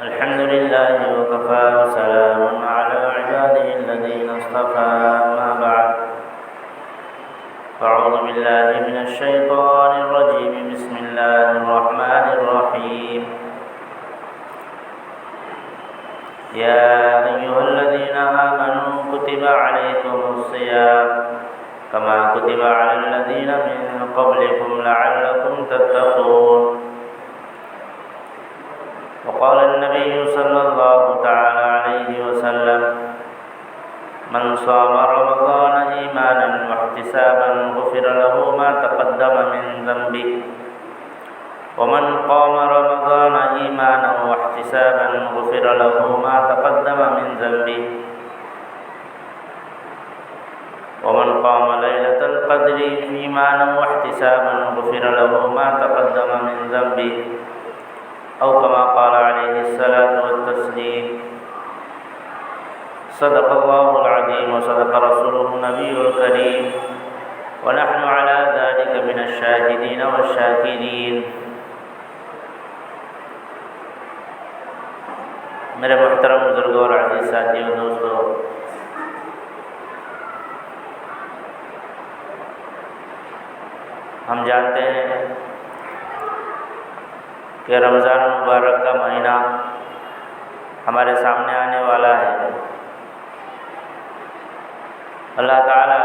الحمد لله وكفى وسلام على عباده الذين اصطفى. ما بعد، أعوذ بالله من الشيطان الرجيم. بسم الله الرحمن الرحيم. يا أيها الذين آمنوا كتب عليكم الصيام كما كتب على الذين من قبلكم لعلكم تتقون. وقال النبي صلى الله تعالى عليه وسلم: من صام رمضان إيمانا واحتسابا غفر له ما تقدم من ذنبه ومن قام رمضان إيمانا واحتسابا غفر له ما تقدم من ذنبه ومن قام ليلة القدر إيمانا واحتسابا غفر له ما تقدم من ذنبه أو كما قال عليه الصلاة والتسليم. صدق الله العظيم وصدق رسوله النبي الكريم ونحن على ذلك من الشاهدين والشاكرين. میرے محترم بزرگوں اور عزیز ساتھیوں، دوستوں، ہم جانتے ہیں کہ رمضان المبارک کا مہینہ ہمارے سامنے آنے والا ہے۔ اللہ تعالیٰ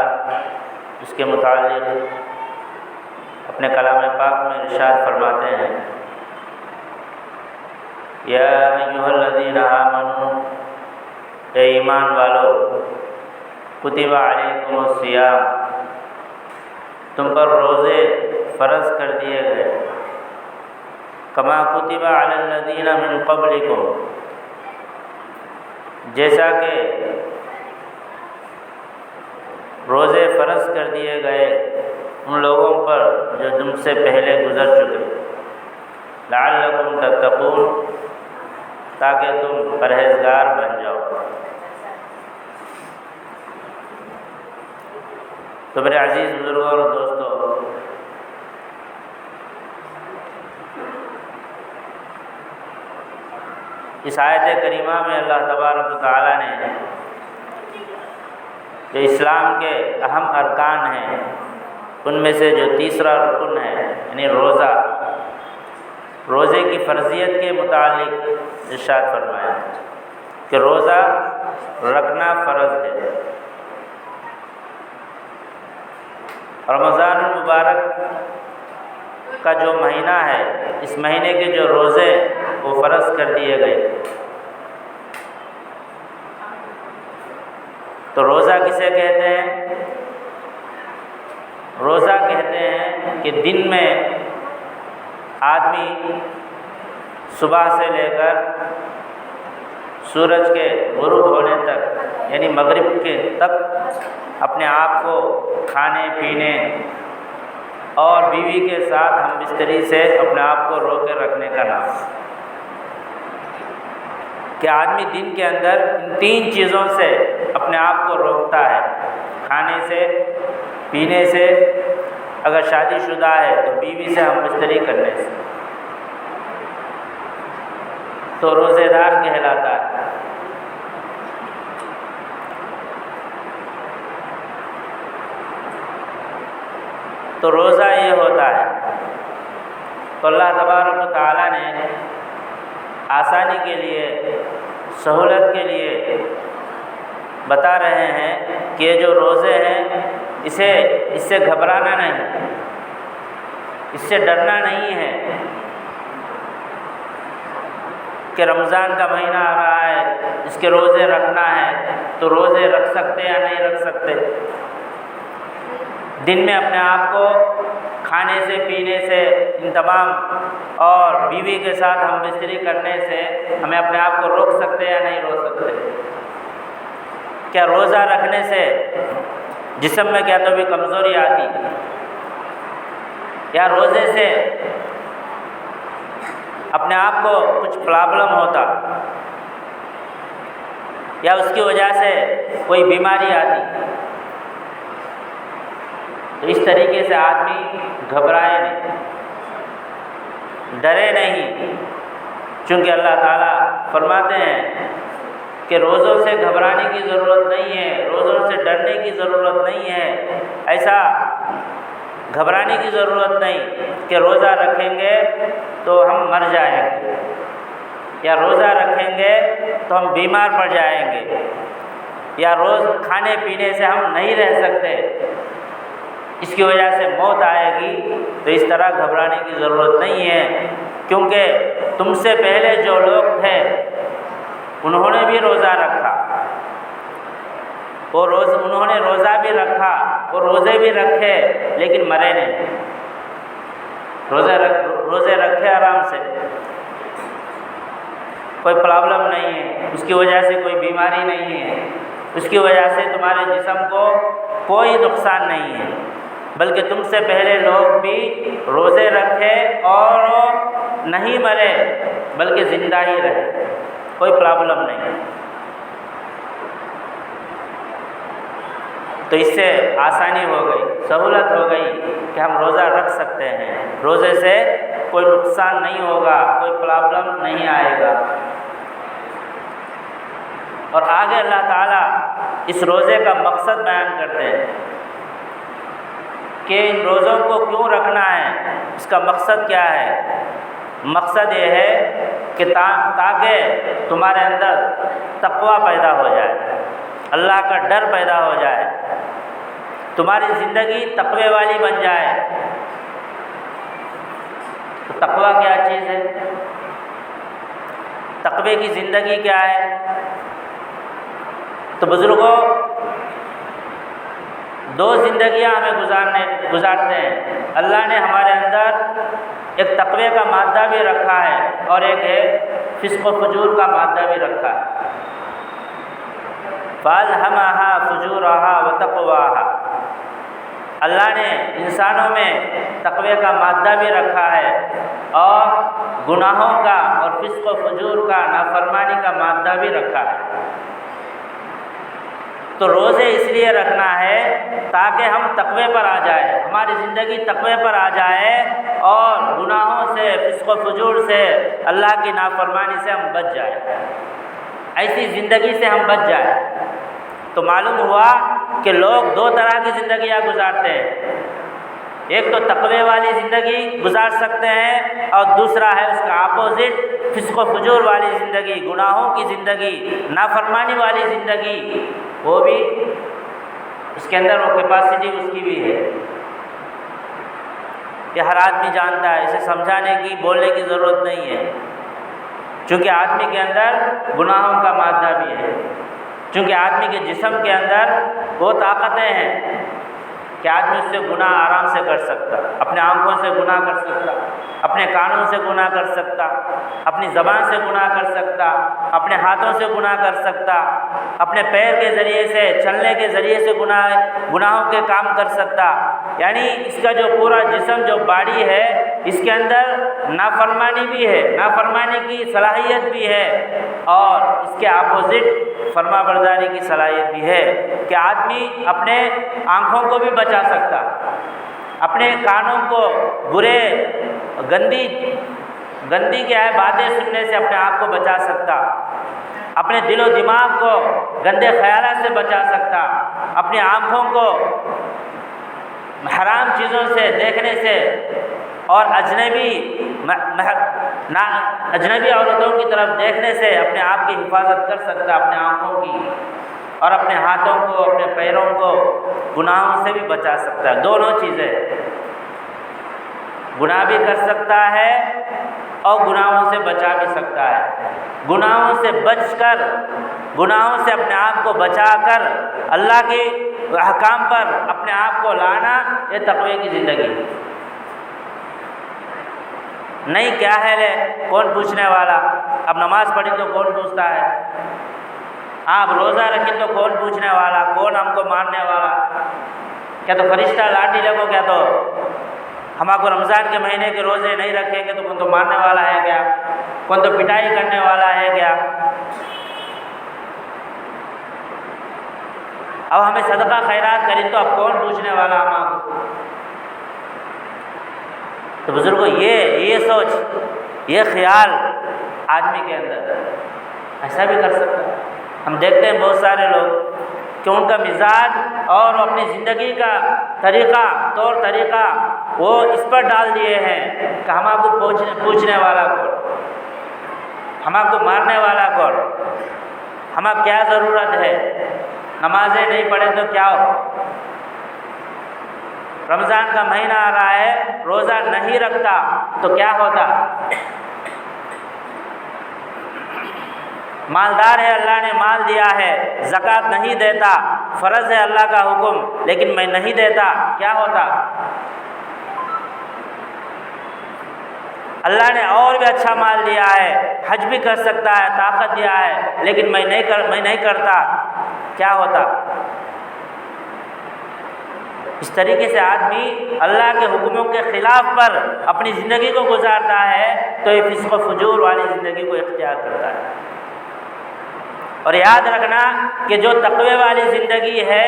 اس کے متعلق اپنے کلام پاک میں ارشاد فرماتے ہیں: یا ایھا الذین آمنوا، اے ایمان والو، کتب علیکم الصیام، تم پر روزے فرض کر دیے گئے، کما کتب علی الذین من قبلکم، جیسا کہ روزے فرض کر دیے گئے ان لوگوں پر جو تم سے پہلے گزر چکے، لعلکم تتقون، تاکہ تم پرہیزگار بن جاؤ۔ تو میرے عزیز بزرگوں اور دوستوں، اس آیت کریمہ میں اللہ تبارک و تعالیٰ نے جو اسلام کے اہم ارکان ہیں ان میں سے جو تیسرا رکن ہے یعنی روزے کی فرضیت کے متعلق ارشاد فرمایا کہ روزہ رکھنا فرض ہے۔ رمضان المبارک کا جو مہینہ ہے، اس مہینے کے جو روزے وہ فرض کر دیے گئے۔ تو روزہ کسے کہتے ہیں؟ روزہ کہتے ہیں کہ دن میں آدمی صبح سے لے کر سورج کے غروب ہونے تک یعنی مغرب کے تک اپنے آپ کو کھانے پینے اور بیوی کے ساتھ ہم بستری سے اپنے آپ کو روک کے رکھنے کا نام، کہ آدمی دن کے اندر ان تین چیزوں سے اپنے آپ کو روکتا ہے: کھانے سے، پینے سے، اگر شادی شدہ ہے تو بیوی سے ہم بستری کرنے سے، تو روزے دار کہلاتا ہے۔ تو روزہ یہ ہوتا ہے۔ تو اللہ تبارک و تعالیٰ نے آسانی کے لیے، سہولت کے لیے بتا رہے ہیں کہ یہ جو روزے ہیں اس سے گھبرانا نہیں، اس سے ڈرنا نہیں ہے کہ رمضان کا مہینہ آ رہا ہے، اس کے روزے رکھنا ہے، تو روزے رکھ سکتے یا نہیں رکھ سکتے۔ دن میں اپنے آپ کو کھانے سے، پینے سے، ان تمام اور بیوی کے ساتھ ہم بستری کرنے سے ہمیں اپنے آپ کو روک سکتے یا نہیں روک سکتے۔ کیا روزہ رکھنے سے جسم میں کیا تو بھی کمزوری آتی، یا روزے سے اپنے آپ کو کچھ پرابلم ہوتا، یا اس کی وجہ سے کوئی بیماری آتی؟ تو اس طریقے سے آدمی گھبرائے نہیں، ڈرے نہیں، چونکہ اللہ تعالیٰ فرماتے ہیں کہ روزوں سے گھبرانے کی ضرورت نہیں ہے، روزوں سے ڈرنے کی ضرورت نہیں ہے، ایسا گھبرانے کی ضرورت نہیں کہ روزہ رکھیں گے تو ہم مر جائیں گے، یا روزہ رکھیں گے تو ہم بیمار پڑ جائیں گے، یا روز کھانے پینے سے ہم نہیں رہ سکتے، اس کی وجہ سے موت آئے گی۔ تو اس طرح گھبرانے کی ضرورت نہیں ہے، کیونکہ تم سے پہلے جو لوگ تھے انہوں نے بھی روزہ رکھا، انہوں نے روزہ بھی رکھا اور روزے بھی رکھے لیکن مرے نہیں، روزے رکھے آرام سے، کوئی پرابلم نہیں ہے، اس کی وجہ سے کوئی بیماری نہیں ہے، اس کی وجہ سے تمہارے جسم کو کوئی نقصان نہیں ہے، بلکہ تم سے پہلے لوگ بھی روزے رکھے اور نہیں مرے بلکہ زندہ ہی رہے، کوئی پرابلم نہیں۔ تو اس سے آسانی ہو گئی، سہولت ہو گئی کہ ہم روزہ رکھ سکتے ہیں، روزے سے کوئی نقصان نہیں ہوگا، کوئی پرابلم نہیں آئے گا۔ اور آگے اللہ تعالیٰ اس روزے کا مقصد بیان کرتے ہیں کہ ان روزوں کو کیوں رکھنا ہے، اس کا مقصد کیا ہے؟ مقصد یہ ہے کہ تاکہ تمہارے اندر تقویٰ پیدا ہو جائے، اللہ کا ڈر پیدا ہو جائے، تمہاری زندگی تقوی والی بن جائے۔ تو تقویٰ کیا چیز ہے؟ تقوی کی زندگی کیا ہے؟ تو بزرگوں، دو زندگیاں ہمیں گزارتے ہیں۔ اللہ نے ہمارے اندر ایک تقوی کا مادہ بھی رکھا ہے اور ایک ہے فسق و فجور کا مادہ بھی رکھا ہے۔ فَأَلْهَمَهَا فُجُورَهَا وَتَقْوَاهَا، اللہ نے انسانوں میں تقوی کا مادہ بھی رکھا ہے اور گناہوں کا اور فسق و فجور کا، نافرمانی کا مادہ بھی رکھا ہے۔ تو روزے اس لیے رکھنا ہے تاکہ ہم تقوی پر آ جائیں، ہماری زندگی تقوی پر آ جائے اور گناہوں سے، فسق و فجور سے، اللہ کی نافرمانی سے ہم بچ جائیں، ایسی زندگی سے ہم بچ جائیں۔ تو معلوم ہوا کہ لوگ دو طرح کی زندگیاں گزارتے ہیں، ایک تو تقوی والی زندگی گزار سکتے ہیں اور دوسرا ہے اس کا اپوزٹ، فسق و فجور والی زندگی، گناہوں کی زندگی، نافرمانی والی زندگی۔ وہ بھی اس کے اندر وہ کیپیسٹی اس کی بھی ہے، یہ ہر آدمی جانتا ہے، اسے سمجھانے کی، بولنے کی ضرورت نہیں ہے، چونکہ آدمی کے اندر گناہوں کا مادہ بھی ہے، چونکہ آدمی کے جسم کے اندر وہ طاقتیں ہیں کہ آدمی اس سے گناہ آرام سے کر سکتا، اپنے آنکھوں سے گناہ کر سکتا، اپنے کانوں سے گناہ کر سکتا، اپنی زبان سے گناہ کر سکتا، اپنے ہاتھوں سے گناہ کر سکتا، اپنے پیر کے ذریعے سے، چلنے کے ذریعے سے گناہوں کے کام کر سکتا۔ یعنی اس کا جو پورا جسم، جو باڈی ہے، اس کے اندر نافرمانی بھی ہے، نافرمانی کی صلاحیت بھی ہے، اور اس کے اپوزٹ فرما برداری کی صلاحیت بھی ہے کہ آدمی اپنے آنکھوں کو بھی بچا سکتا، اپنے کانوں کو برے گندی کیا ہے باتیں سننے سے اپنے آپ کو بچا سکتا، اپنے دل و دماغ کو گندے خیالات سے بچا سکتا، اپنی آنکھوں کو حرام چیزوں سے دیکھنے سے اور اجنبی عورتوں کی طرف دیکھنے سے اپنے آپ کی حفاظت کر سکتا، اپنے آنکھوں کی، اور اپنے ہاتھوں کو، اپنے پیروں کو گناہوں سے بھی بچا سکتا ہے۔ دونوں چیزیں، گناہ بھی کر سکتا ہے اور گناہوں سے بچا بھی سکتا ہے۔ گناہوں سے بچ کر، گناہوں سے اپنے آپ کو بچا کر اللہ کے احکام پر اپنے آپ کو لانا، یہ تقوی کی زندگی ہے۔ نہیں کیا ہے لے، کون پوچھنے والا؟ اب نماز پڑھی تو کون پوچھتا ہے؟ آپ روزہ رکھیں تو کون پوچھنے والا، کون ہم کو مارنے والا؟ کیا تو فرشتہ لاٹھی لگو، کیا تو ہم آپ کو رمضان کے مہینے کے روزے نہیں رکھیں گے تو کون تو مارنے والا ہے کیا؟ کون تو پٹائی کرنے والا ہے کیا؟ اب ہمیں صدقہ خیرات کریں تو اب کون پوچھنے والا ہم آپ کو؟ تو بزرگوں یہ سوچ، یہ خیال آدمی کے اندر ایسا بھی کر سکتا ہے۔ ہم دیکھتے ہیں بہت سارے لوگ کہ ان کا مزاج اور اپنی زندگی کا طریقہ، طور طریقہ وہ اس پر ڈال دیے ہیں کہ ہم آپ کو پوچھنے والا کون، ہم آپ کو مارنے والا کون، ہم آپ کیا ضرورت ہے، نمازیں نہیں پڑھیں تو کیا ہو، رمضان کا مہینہ آ رہا ہے روزہ نہیں رکھتا تو کیا ہوتا، مالدار ہے اللہ نے مال دیا ہے زکوٰۃ نہیں دیتا، فرض ہے اللہ کا حکم لیکن میں نہیں دیتا، کیا ہوتا، اللہ نے اور بھی اچھا مال دیا ہے، حج بھی کر سکتا ہے، طاقت دیا ہے لیکن میں نہیں کرتا، کیا ہوتا۔ اس طریقے سے آدمی اللہ کے حکموں کے خلاف پر اپنی زندگی کو گزارتا ہے تو یہ فسق و فجور والی زندگی کو اختیار کرتا ہے۔ اور یاد رکھنا کہ جو تقوی والی زندگی ہے،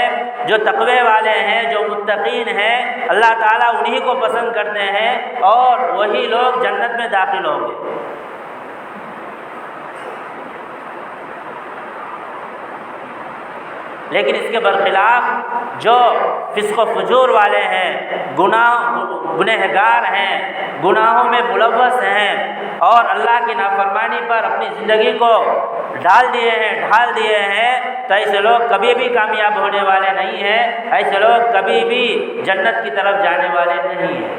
جو تقوی والے ہیں، جو متقین ہیں، اللہ تعالیٰ انہی کو پسند کرتے ہیں اور وہی لوگ جنت میں داخل ہوں گے۔ لیکن اس کے برخلاف جو فسق و فجور والے ہیں، گنہگار ہیں، گناہوں میں ملوث ہیں اور اللہ کی نافرمانی پر اپنی زندگی کو ڈھال دیے ہیں تو ایسے لوگ کبھی بھی کامیاب ہونے والے نہیں ہیں، ایسے لوگ کبھی بھی جنت کی طرف جانے والے نہیں ہیں۔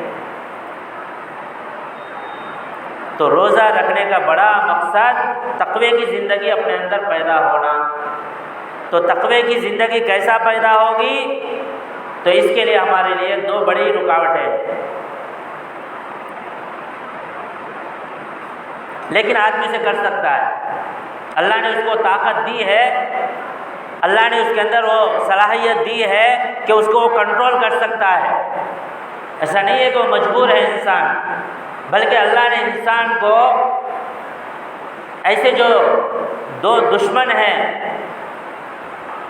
تو روزہ رکھنے کا بڑا مقصد تقوی کی زندگی اپنے اندر پیدا ہونا۔ تو تقوی کی زندگی کیسا پیدا ہوگی؟ تو اس کے لیے ہمارے لیے دو بڑی رکاوٹیں ہیں، لیکن آدمی سے کر سکتا ہے۔ اللہ نے اس کو طاقت دی ہے، اللہ نے اس کے اندر وہ صلاحیت دی ہے کہ اس کو وہ کنٹرول کر سکتا ہے۔ ایسا نہیں ہے کہ وہ مجبور ہے انسان، بلکہ اللہ نے انسان کو ایسے جو دو دشمن ہیں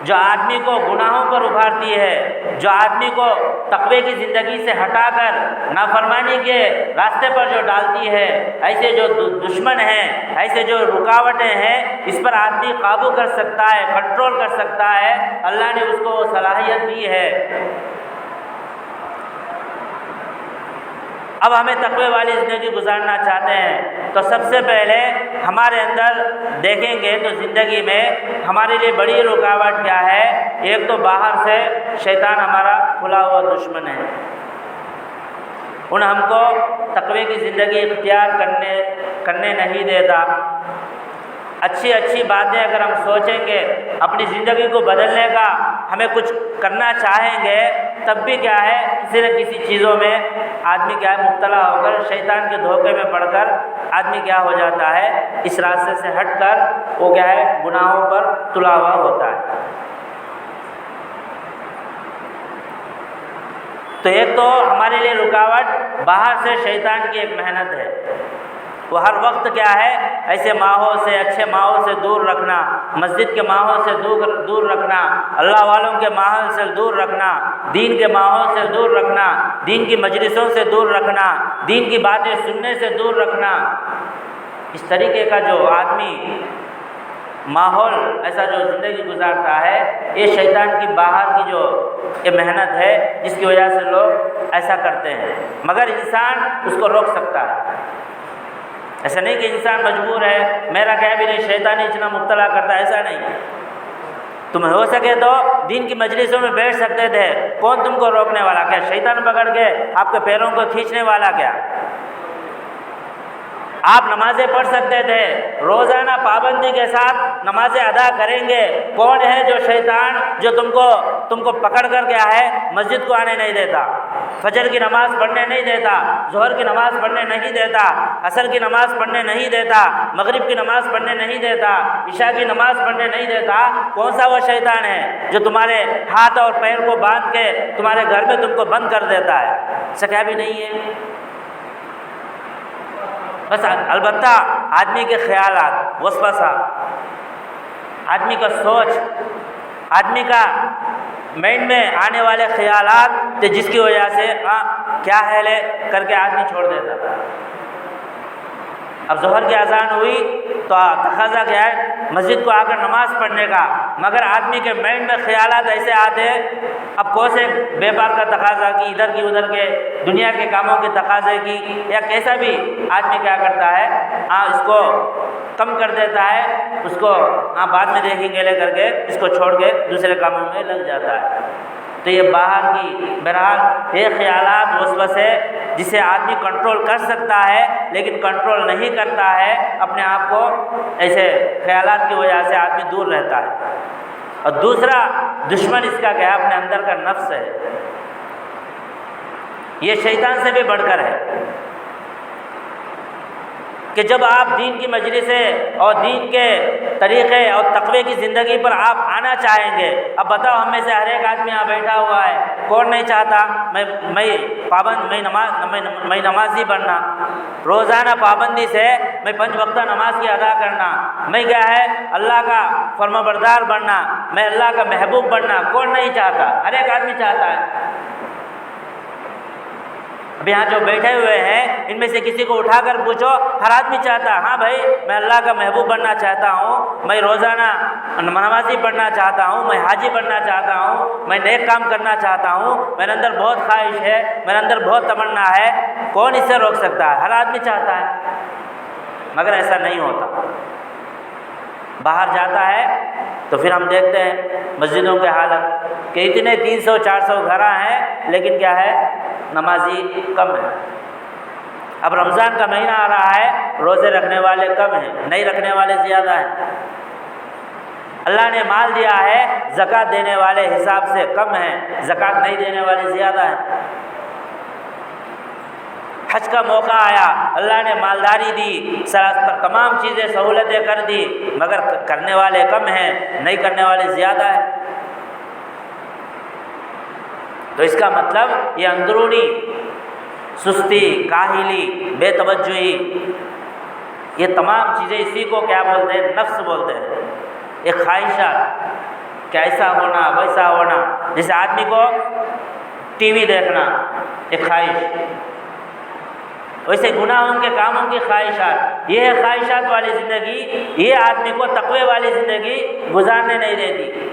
جو آدمی کو گناہوں پر ابھارتی ہے، جو آدمی کو تقوی کی زندگی سے ہٹا کر نافرمانی کے راستے پر جو ڈالتی ہے، ایسے جو دشمن ہیں، ایسے جو رکاوٹیں ہیں، اس پر آدمی قابو کر سکتا ہے، کنٹرول کر سکتا ہے۔ اللہ نے اس کو صلاحیت دی ہے۔ اب ہمیں تقوی والی زندگی گزارنا چاہتے ہیں تو سب سے پہلے ہمارے اندر دیکھیں گے تو زندگی میں ہمارے لیے بڑی رکاوٹ کیا ہے؟ ایک تو باہر سے شیطان ہمارا کھلا ہوا دشمن ہے، ہم کو تقوی کی زندگی اختیار کرنے نہیں دیتا۔ اچھی باتیں اگر ہم سوچیں گے، اپنی زندگی کو بدلنے کا ہمیں کچھ کرنا چاہیں گے، تب بھی کیا ہے کسی نہ کسی چیزوں میں آدمی کیا ہے مبتلا ہو کر شیطان کے دھوکے میں پڑ کر آدمی کیا ہو جاتا ہے، اس راستے سے ہٹ کر وہ کیا ہے گناہوں پر تلا ہوا ہوتا ہے۔ تو ایک تو ہمارے لیے رکاوٹ باہر سے شیطان کی ایک محنت ہے، وہ ہر وقت کیا ہے ایسے ماحول سے، اچھے ماحول سے دور رکھنا، مسجد کے ماحول سے دور رکھنا، اللہ والوں کے ماحول سے دور رکھنا، دین کے ماحول سے دور رکھنا، دین کی مجلسوں سے دور رکھنا، دین کی باتیں سننے سے دور رکھنا۔ اس طریقے کا جو آدمی ماحول ایسا جو زندگی گزارتا ہے، یہ شیطان کی باہر کی جو یہ محنت ہے جس کی وجہ سے لوگ ایسا کرتے ہیں، مگر انسان اس کو روک سکتا ہے۔ ایسا نہیں کہ انسان مجبور ہے، میرا کیا بھی نہیں، شیطان اتنا مبتلا کرتا ہے، ایسا نہیں۔ تم ہو سکے تو دین کی مجلسوں میں بیٹھ سکتے تھے، کون تم کو روکنے والا؟ کیا شیطان پکڑ کے آپ کے پیروں کو کھینچنے والا کیا؟ آپ نمازیں پڑھ سکتے تھے، روزانہ پابندی کے ساتھ نمازیں ادا کریں گے۔ کون ہے جو شیطان جو تم کو پکڑ کر کے ہے مسجد کو آنے نہیں دیتا، فجر کی نماز پڑھنے نہیں دیتا، ظہر کی نماز پڑھنے نہیں دیتا، عصر کی نماز پڑھنے نہیں دیتا، مغرب کی نماز پڑھنے نہیں دیتا، عشاء کی نماز پڑھنے نہیں دیتا؟ کون سا وہ شیطان ہے جو تمہارے ہاتھ اور پیر کو باندھ کے تمہارے گھر میں تم کو بند کر دیتا ہے؟ سکیا بھی نہیں ہے۔ بس البتہ آدمی کے خیالات، وسوسہ، آدمی کا سوچ، آدمی کا مائنڈ میں آنے والے خیالات جس کی وجہ سے کیا ہے لے کر کے آدمی چھوڑ دیتا۔ اب ظہر کی اذان ہوئی تو تقاضا کیا ہے مسجد کو آ کر نماز پڑھنے کا، مگر آدمی کے مائنڈ میں خیالات ایسے آتے، اب کون سے بیپار کا تقاضا کی، ادھر کی ادھر کے دنیا کے کاموں کے تقاضے کی، یا کیسا بھی آدمی کیا کرتا ہے اس کو کم کر دیتا ہے، اس کو بعد میں دیکھیں گے لے کر کے اس کو چھوڑ کے دوسرے کاموں میں لگ جاتا ہے۔ تو یہ باہر کی بہرحال یہ خیالات وسوسے جسے آدمی کنٹرول کر سکتا ہے لیکن کنٹرول نہیں کرتا ہے اپنے آپ کو، ایسے خیالات کی وجہ سے آدمی دور رہتا ہے۔ اور دوسرا دشمن اس کا کیا ہے؟ اپنے اندر کا نفس ہے، یہ شیطان سے بھی بڑھ کر ہے کہ جب آپ دین کی مجلسیں اور دین کے طریقے اور تقوی کی زندگی پر آپ آنا چاہیں گے، اب بتاؤ ہم میں سے ہر ایک آدمی یہاں بیٹھا ہوا ہے، کون نہیں چاہتا میں نمازی بننا، روزانہ پابندی سے میں 5 وقتہ نماز کی ادا کرنا، میں کیا ہے اللہ کا فرما بردار بننا، میں اللہ کا محبوب بننا، کون نہیں چاہتا؟ ہر ایک آدمی چاہتا ہے۔ اب یہاں جو بیٹھے ہوئے ہیں ان میں سے کسی کو اٹھا کر پوچھو، ہر آدمی چاہتا ہے ہاں بھائی میں اللہ کا محبوب بننا چاہتا ہوں، میں روزانہ نمازی بننا چاہتا ہوں، میں حاجی بننا چاہتا ہوں، میں نیک کام کرنا چاہتا ہوں، میرے اندر بہت خواہش ہے، میرے اندر بہت تمنا ہے، کون اس سے روک سکتا ہے؟ ہر آدمی چاہتا ہے، مگر ایسا نہیں ہوتا۔ باہر جاتا ہے تو پھر ہم دیکھتے ہیں مسجدوں کے حالت کہ اتنے 300-400 گھر ہیں لیکن کیا ہے نمازی کم ہے۔ اب رمضان کا مہینہ آ رہا ہے، روزے رکھنے والے کم ہیں، نہیں رکھنے والے زیادہ ہیں۔ اللہ نے مال دیا ہے، زکوٰۃ دینے والے حساب سے کم ہیں، زکوٰۃ نہیں دینے والے زیادہ ہیں۔ حج کا موقع آیا، اللہ نے مالداری دی، تمام چیزیں سہولتیں کر دی، مگر کرنے والے کم ہیں، نہیں کرنے والے زیادہ ہیں۔ تو اس کا مطلب یہ اندرونی سستی، کاہلی، بے توجہی، یہ تمام چیزیں اسی کو کیا بولتے ہیں؟ نفس بولتے ہیں۔ ایک خواہشات کہ ایسا ہونا ویسا ہونا، جیسے آدمی کو ٹی وی دیکھنا ایک خواہش، ویسے گناہوں کے کاموں کی خواہشات، یہ ہے خواہشات والی زندگی، یہ آدمی کو تقوی والی زندگی گزارنے نہیں دیتی۔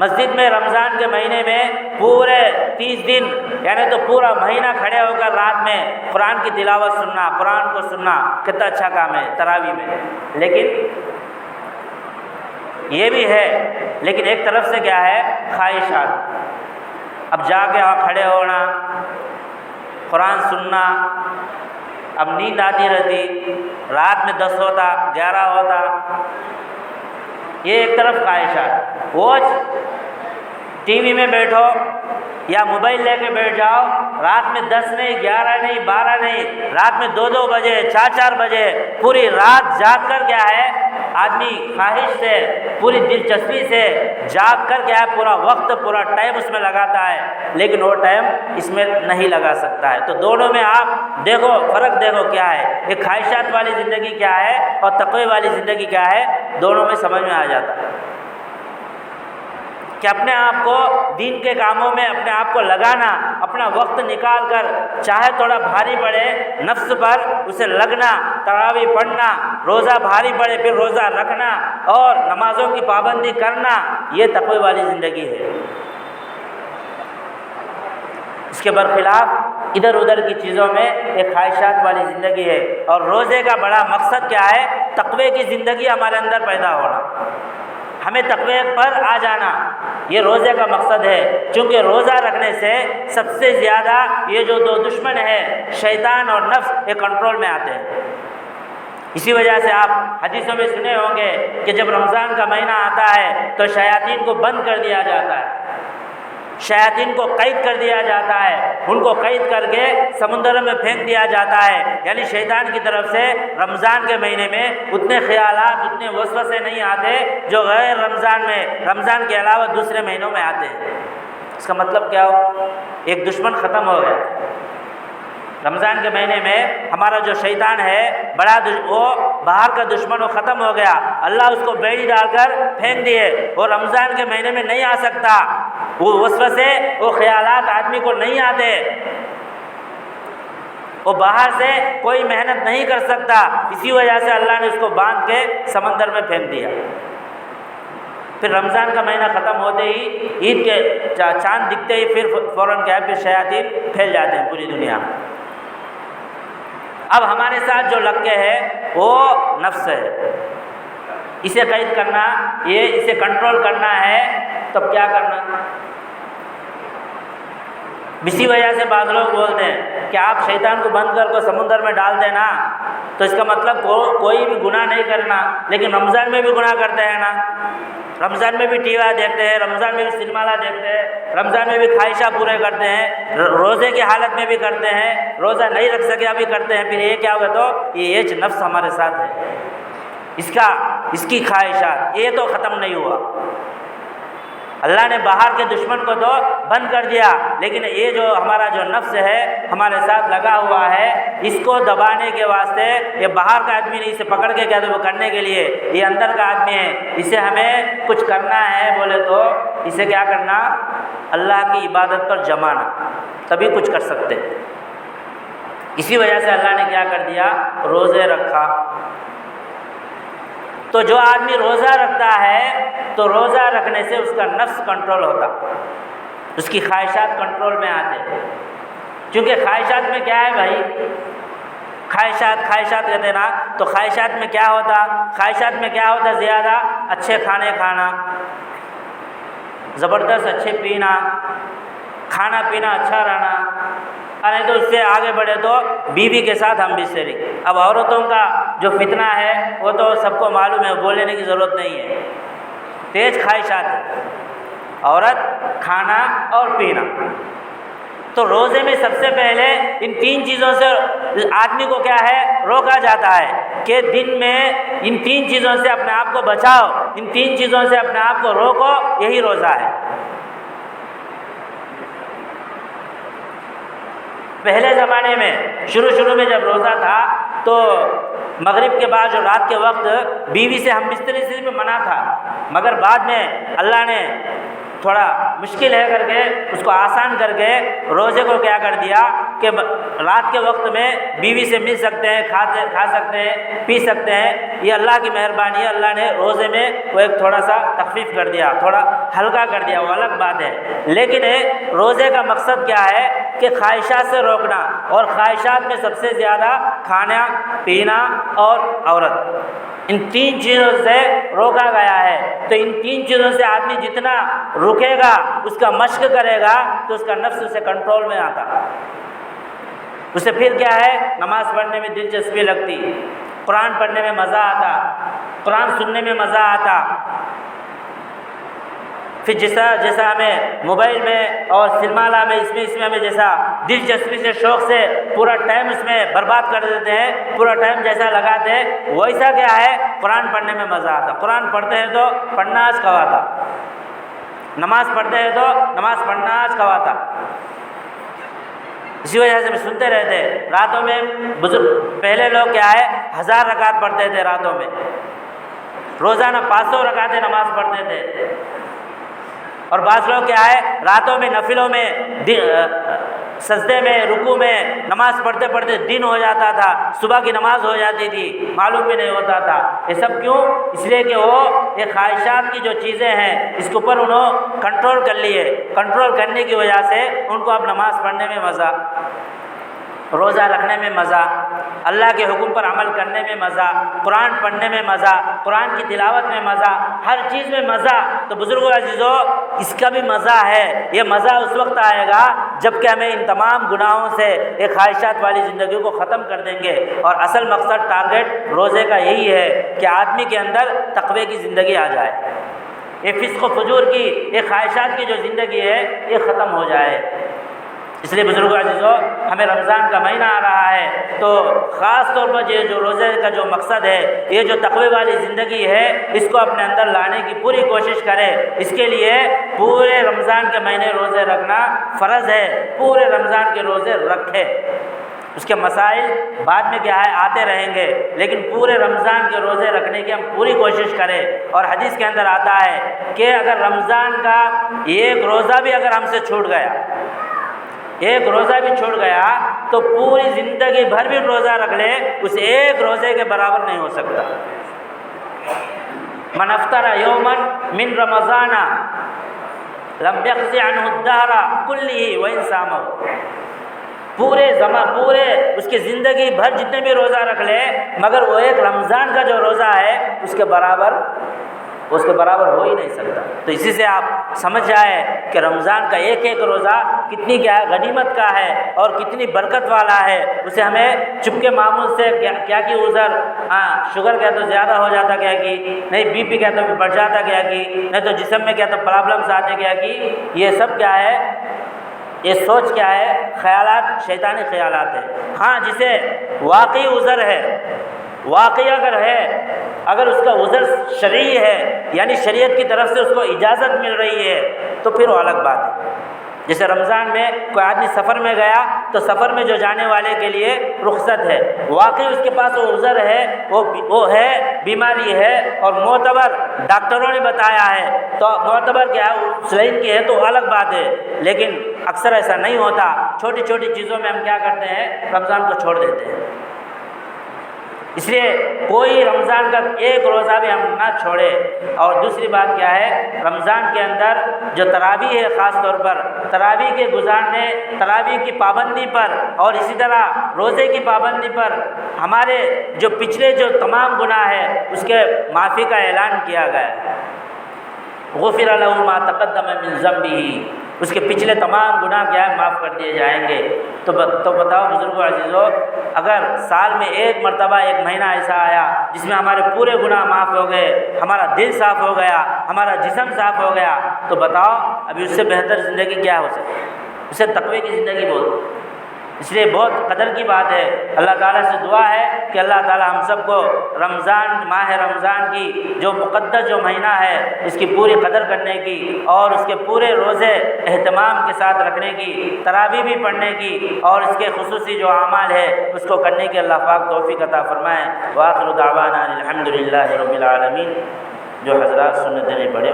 مسجد میں رمضان کے مہینے میں پورے 30 دن یعنی تو پورا مہینہ کھڑے ہو کر رات میں قرآن کی تلاوت سننا، قرآن کو سننا کتنا اچھا کام ہے تراویح میں، لیکن یہ بھی ہے، لیکن ایک طرف سے کیا ہے خواہشات۔ اب جا کے وہاں کھڑے ہونا، قرآن سننا، اب نیند آتی رہتی، رات میں 10 ہوتا 11 ہوتا، یہ ایک طرف خواہشات۔ وہ ٹی وی میں بیٹھو یا موبائل لے کے بیٹھ جاؤ، رات میں 10 نہیں 11 نہیں 12 نہیں، رات میں 2 بجے 4 بجے پوری رات جاگ کر کیا ہے آدمی خواہش سے پوری دلچسپی سے جاگ کر کیا ہے پورا وقت پورا ٹائم اس میں لگاتا ہے، لیکن وہ ٹائم اس میں نہیں لگا سکتا ہے۔ تو دونوں میں آپ دیکھو فرق، دیکھو کیا ہے، یہ خواہشات والی زندگی کیا ہے اور تقوی والی زندگی کیا ہے، دونوں میں سمجھ میں آ جاتا ہے کہ اپنے آپ کو دین کے کاموں میں اپنے آپ کو لگانا، اپنا وقت نکال کر چاہے تھوڑا بھاری پڑے نفس پر اسے لگنا، تراویح پڑھنا، روزہ بھاری پڑے پھر روزہ رکھنا اور نمازوں کی پابندی کرنا، یہ تقوی والی زندگی ہے۔ اس کے برخلاف ادھر ادھر کی چیزوں میں ایک خواہشات والی زندگی ہے، اور روزے کا بڑا مقصد کیا ہے؟ تقوی کی زندگی ہمارے اندر پیدا ہونا۔ ہمیں تقوی پر آ جانا، یہ روزے کا مقصد ہے، چونکہ روزہ رکھنے سے سب سے زیادہ یہ جو دو دشمن ہے شیطان اور نفس، یہ کنٹرول میں آتے ہیں۔ اسی وجہ سے آپ حدیثوں میں سنے ہوں گے کہ جب رمضان کا مہینہ آتا ہے تو شیاطین کو بند کر دیا جاتا ہے، شیاطین کو قید کر دیا جاتا ہے، ان کو قید کر کے سمندر میں پھینک دیا جاتا ہے۔ یعنی شیطان کی طرف سے رمضان کے مہینے میں اتنے خیالات، اتنے وسوسے نہیں آتے جو غیر رمضان کے علاوہ دوسرے مہینوں میں آتے ہیں۔ اس کا مطلب کیا ہو؟ ایک دشمن ختم ہو گیا۔ رمضان کے مہینے میں ہمارا جو شیطان ہے وہ باہر کا دشمن وہ ختم ہو گیا، اللہ اس کو بیڑی ڈال کر پھینک دیے، وہ رمضان کے مہینے میں نہیں آ سکتا، وہ وسوسے، وہ خیالات آدمی کو نہیں آتے، وہ باہر سے کوئی محنت نہیں کر سکتا۔ اسی وجہ سے اللہ نے اس کو باندھ کے سمندر میں پھینک دیا۔ پھر رمضان کا مہینہ ختم ہوتے ہی، عید کے چاند دکھتے ہی پھر فوراً کیا ہے، پھر شیاطین پھیل جاتے ہیں پوری دنیا میں۔ اب ہمارے ساتھ جو لگ کے ہے وہ نفس ہے، اسے قید کرنا، اسے کنٹرول کرنا ہے، تب کیا کرنا؟ اسی وجہ سے بعض لوگ بولتے ہیں کہ آپ شیطان کو بند کر کو سمندر میں ڈال دینا، تو اس کا مطلب کوئی بھی گناہ نہیں کرنا، لیکن رمضان میں بھی گناہ کرتے ہیں نا، رمضان میں بھی ٹی وی دیکھتے ہیں، رمضان میں بھی سنیما دیکھتے ہیں، رمضان میں بھی خواہشات پورے کرتے ہیں، روزے کی حالت میں بھی کرتے ہیں، روزہ نہیں رکھ سکے ابھی کرتے ہیں، پھر یہ کیا ہوگا؟ تو یہ نفس ہمارے ساتھ ہے، اس کی خواہشات یہ تو ختم نہیں ہوا۔ اللہ نے باہر کے دشمن کو تو بند کر دیا، لیکن یہ جو ہمارا جو نفس ہے ہمارے ساتھ لگا ہوا ہے، اس کو دبانے کے واسطے یہ باہر کا آدمی نہیں، اسے پکڑ کے کیا وہ کرنے کے لیے یہ اندر کا آدمی ہے، اسے ہمیں کچھ کرنا ہے بولے تو اسے کیا کرنا؟ اللہ کی عبادت پر جمانا، تبھی کچھ کر سکتے۔ اسی وجہ سے اللہ نے کیا کر دیا؟ روزے رکھا۔ تو جو آدمی روزہ رکھتا ہے تو روزہ رکھنے سے اس کا نفس کنٹرول ہوتا، اس کی خواہشات کنٹرول میں آتے، کیونکہ خواہشات میں کیا ہے بھائی؟ خواہشات کہتے ہیں نا، تو خواہشات میں کیا ہوتا؟ خواہشات میں کیا ہوتا؟ زیادہ اچھے کھانے کھانا، زبردست اچھے پینا، کھانا پینا اچھا رہنا، نہیں تو اس سے آگے بڑھے تو بیوی کے ساتھ ہم بستری۔ اب عورتوں کا جو فتنہ ہے وہ تو سب کو معلوم ہے، بولنے کی ضرورت نہیں ہے، تیز خواہشات ہے عورت، کھانا اور پینا۔ تو روزے میں سب سے پہلے ان تین چیزوں سے آدمی کو کیا ہے؟ روکا جاتا ہے کہ دن میں ان تین چیزوں سے اپنے آپ کو بچاؤ، ان تین چیزوں سے اپنے آپ کو روکو، یہی روزہ ہے۔ پہلے زمانے میں شروع میں جب روزہ تھا تو مغرب کے بعد جو رات کے وقت بیوی سے ہم بستری سے بھی منع تھا، مگر بعد میں اللہ نے تھوڑا مشکل ہے کر کے اس کو آسان کر کے روزے کو کیا کر دیا کہ رات کے وقت میں بیوی سے مل سکتے ہیں، کھا سکتے ہیں، پی سکتے ہیں۔ یہ اللہ کی مہربانی ہے، اللہ نے روزے میں وہ ایک تھوڑا سا تخفیف کر دیا، تھوڑا ہلکا کر دیا، وہ الگ بات ہے۔ لیکن روزے کا مقصد کیا ہے کہ خواہشات سے روکنا، اور خواہشات میں سب سے زیادہ کھانا، پینا اور عورت، ان تین چیزوں سے روکا گیا ہے۔ تو ان تین چیزوں سے آدمی جتنا رکے گا، اس کا مشق کرے گا، تو اس کا نفس اسے کنٹرول میں آتا، اسے پھر کیا ہے؟ نماز پڑھنے میں دلچسپی لگتی، قرآن پڑھنے میں مزہ آتا، قرآن سننے میں مزہ آتا۔ پھر جیسا ہمیں موبائل میں اور سنیما میں اس میں ہمیں جیسا دلچسپی سے، شوق سے پورا ٹائم اس میں برباد کر دیتے ہیں، پورا ٹائم جیسا لگاتے ہیں، ویسا کیا ہے؟ قرآن پڑھنے میں مزہ آتا۔ قرآن پڑھتے ہیں تو پڑھنا آج کھواتا، نماز پڑھتے ہیں تو نماز پڑھنا آج کھواتا۔ اسی وجہ سے سنتے رہتے راتوں میں بزرگ پہلے لوگ کیا ہے 1000 رکعت پڑھتے تھے راتوں میں، روزانہ 500 رکعتیں نماز پڑھتے تھے۔ اور بعض لوگ کیا ہے راتوں میں نفلوں میں سجدے میں رکوع میں نماز پڑھتے پڑھتے دن ہو جاتا تھا، صبح کی نماز ہو جاتی تھی، معلوم بھی نہیں ہوتا تھا۔ یہ سب کیوں؟ اس لیے کہ وہ یہ خواہشات کی جو چیزیں ہیں اس کے اوپر انہوں کنٹرول کر لیے، کنٹرول کرنے کی وجہ سے ان کو اب نماز پڑھنے میں مزہ۔ روزہ رکھنے میں مزہ، اللہ کے حکم پر عمل کرنے میں مزہ، قرآن پڑھنے میں مزہ، قرآن کی تلاوت میں مزہ، ہر چیز میں مزہ۔ تو بزرگوں عزیزو، اس کا بھی مزہ ہے۔ یہ مزہ اس وقت آئے گا جب کہ ہمیں ان تمام گناہوں سے ایک خواہشات والی زندگی کو ختم کر دیں گے۔ اور اصل مقصد ٹارگٹ روزے کا یہی ہے کہ آدمی کے اندر تقوی کی زندگی آ جائے، یہ فسق و فجور کی، یہ خواہشات کی جو زندگی ہے یہ ختم ہو جائے۔ اس لیے بزرگوں عزیزو، ہمیں رمضان کا مہینہ آ رہا ہے تو خاص طور پر یہ جو روزے کا جو مقصد ہے، یہ جو تقوی والی زندگی ہے، اس کو اپنے اندر لانے کی پوری کوشش کرے۔ اس کے لیے پورے رمضان کے مہینے روزے رکھنا فرض ہے، پورے رمضان کے روزے رکھے۔ اس کے مسائل بعد میں کیا ہے آتے رہیں گے، لیکن پورے رمضان کے روزے رکھنے کی ہم پوری کوشش کریں۔ اور حدیث کے اندر آتا ہے کہ اگر رمضان کا ایک روزہ بھی اگر ہم سے چھوٹ گیا، ایک روزہ بھی چھوڑ گیا تو پوری زندگی بھر بھی روزہ رکھ لے، اس ایک روزے کے برابر نہیں ہو سکتا۔ من افطر یوما من رمضان لم یقض عنہ الدہر کلہ وان صامہ، پورے اس کی زندگی بھر جتنے بھی روزہ رکھ لے، مگر وہ ایک رمضان کا جو روزہ ہے اس کے برابر ہو ہی نہیں سکتا۔ تو اسی سے آپ سمجھ جائے کہ رمضان کا ایک ایک روزہ کتنی کیا ہے غنیمت کا ہے اور کتنی برکت والا ہے۔ اسے ہمیں چپکے معمول سے کیا کی عذر، شوگر کیا تو زیادہ ہو جاتا کیا کی، نہیں بی پی کیا تو بڑھ جاتا کیا کی، نہیں تو جسم میں کیا تو پرابلمس آتے کیا کی، یہ سب کیا ہے، یہ سوچ کیا ہے، خیالات، شیطانی خیالات ہے۔ ہاں جسے واقعی عذر ہے، واقعی اگر اس کا عذر شرعی ہے، یعنی شریعت کی طرف سے اس کو اجازت مل رہی ہے، تو پھر وہ الگ بات ہے۔ جیسے رمضان میں کوئی آدمی سفر میں گیا تو سفر میں جو جانے والے کے لیے رخصت ہے، واقعی اس کے پاس وہ عذر ہے، وہ ہے، بیماری ہے اور معتبر ڈاکٹروں نے بتایا ہے، تو معتبر کیا ہے سلین کی ہے تو الگ بات ہے۔ لیکن اکثر ایسا نہیں ہوتا، چھوٹی چھوٹی چیزوں میں ہم کیا کرتے ہیں، رمضان کو چھوڑ دیتے ہیں۔ اس لیے کوئی رمضان کا ایک روزہ بھی ہم نہ چھوڑے۔ اور دوسری بات کیا ہے، رمضان کے اندر جو تراویح ہے، خاص طور پر تراویح کے گزارنے، تراویح کی پابندی پر اور اسی طرح روزے کی پابندی پر ہمارے جو پچھلے جو تمام گناہ ہے اس کے معافی کا اعلان کیا گیا ہے۔ غفر له ما تقدم من ذنبه، اس کے پچھلے تمام گناہ کیا ہے معاف کر دیے جائیں گے۔ تو بتاؤ بزرگوں عزیزو، اگر سال میں ایک مرتبہ ایک مہینہ ایسا آیا جس میں ہمارے پورے گناہ معاف ہو گئے، ہمارا دل صاف ہو گیا، ہمارا جسم صاف ہو گیا، تو بتاؤ ابھی اس سے بہتر زندگی کیا ہو سکتی؟ اسے تقوی کی زندگی بولتے۔ اس لیے بہت قدر کی بات ہے۔ اللہ تعالیٰ سے دعا ہے کہ اللہ تعالیٰ ہم سب کو ماہ رمضان کی جو مقدس جو مہینہ ہے اس کی پوری قدر کرنے کی اور اس کے پورے روزے اہتمام کے ساتھ رکھنے کی، تراویح بھی پڑھنے کی اور اس کے خصوصی جو اعمال ہے اس کو کرنے کی اللہ پاک توفیق عطا فرمائے۔ وآخر دعوانا الحمدللہ رب العالمین۔ جو حضرات سنتیں نہیں پڑھے